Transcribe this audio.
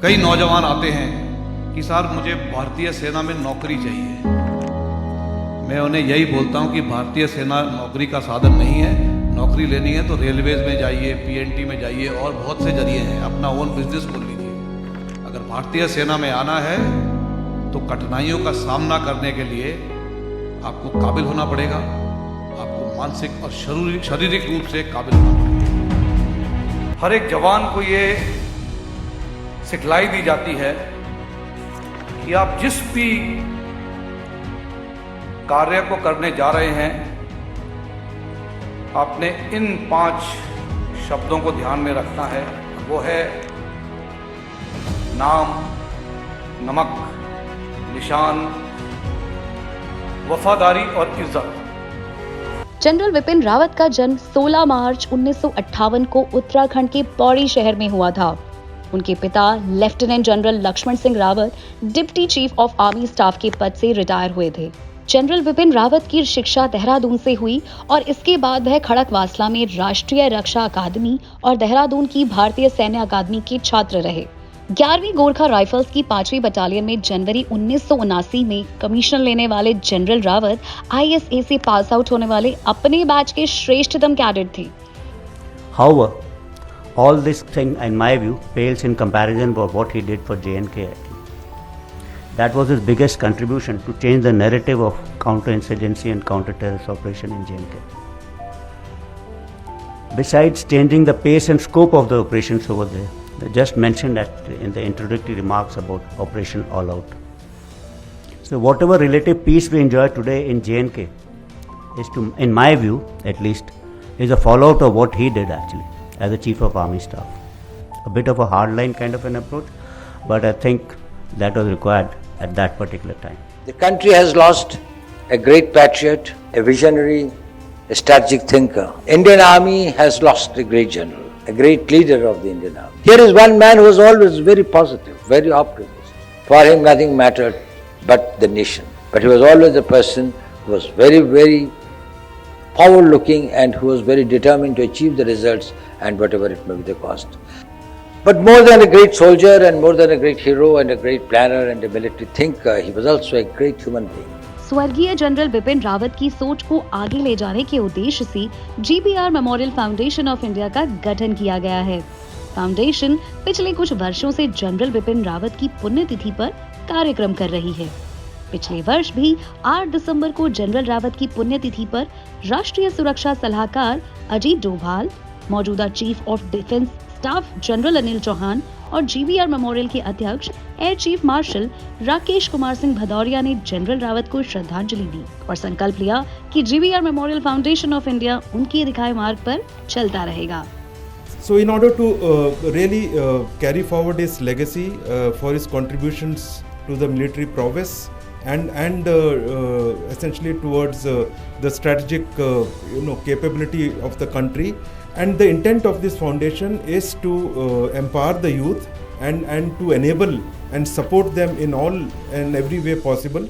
कई नौजवान आते हैं कि सर मुझे भारतीय सेना में नौकरी चाहिए। मैं उन्हें यही बोलता हूं कि भारतीय सेना नौकरी का साधन नहीं है। नौकरी लेनी है तो रेलवेज में जाइए, पीएनटी में जाइए और बहुत से जरिए हैं, अपना ओन बिजनेस खोल लीजिए। अगर भारतीय सेना में आना है तो कठिनाइयों का सामना करने के लिए आपको काबिल होना पड़ेगा, आपको मानसिक और शारीरिक रूप से काबिल होना पड़ेगा। हर एक जवान को ये सिखलाई दी जाती है कि आप जिस भी कार्य को करने जा रहे हैं, आपने इन 5 शब्दों को ध्यान में रखना है। वो है नाम, नमक, निशान, वफादारी और इज्जत। जनरल विपिन रावत का जन्म 16 मार्च 1958 को उत्तराखंड के पौड़ी शहर में हुआ था। उनके पिता lieutenant general Lakshman Singh Rawat deputy chief of army staff के पद से रिटायर हुए थे। जनरल विपिन रावत की शिक्षा देहरादून से हुई और इसके बाद वह खड़कवासला में राष्ट्रीय रक्षा अकादमी और देहरादून की भारतीय सैन्य अकादमी के छात्र रहे। 11वीं गोरखा राइफल्स की 5वीं बटालियन में जनवरी 1979 में कमीशन लेने वाले जनरल रावत ISA से पास आउट होने वाले अपने बैच के श्रेष्ठतम कैडेट थे। However, all this thing, in my view, pales in comparison with what he did for JNK. That was his biggest contribution to change the narrative of counterinsurgency and counter-terrorist operation in JNK. Besides changing the pace and scope of the operations over there, I just mentioned that in the introductory remarks about Operation All Out. So whatever relative peace we enjoy today in JNK is, to, in my view at least, is a fallout of what he did actually as a Chief of Army Staff. A bit of a hardline kind of an approach, but I think that was required at that particular time. The country has lost a great patriot, a visionary, a strategic thinker. Indian Army has lost a great general, a great leader of the Indian Army. Here is one man who was always very positive, very optimistic. For him nothing mattered but the nation. But he was always a person who was very, very forward-looking and who was very determined to achieve the results and whatever it may be the cost. But more than a great soldier and more than a great hero and a great planner and a military thinker, he was also a great human being. स्वर्गीय general Vipin Rawat की सोच को आगे ले जाने के उद्देश्य से GBR memorial foundation of India का गठन किया गया है। फाउंडेशन पिछले कुछ वर्षों से जनरल विपिन रावत की पुण्यतिथि पर कार्यक्रम कर रही है। पिछले वर्ष भी 8 दिसंबर को जनरल रावत की पुण्यतिथि पर राष्ट्रीय सुरक्षा सलाहकार अजीत डोभाल, मौजूदा chief of defence staff general Anil Chauhan और GBR मेमोरियल के अध्यक्ष air chief marshal Rakesh Kumar Singh Bhadauria ने जनरल रावत को श्रद्धांजलि दी और संकल्प लिया कि GBR memorial foundation of India उनके दिखाए मार्ग पर चलता रहेगा। So in order to really carry forward his legacy for his contributions to the military prowess and essentially towards the strategic capability of the country, and the intent of this foundation is to empower the youth and to enable and support them in all and every way possible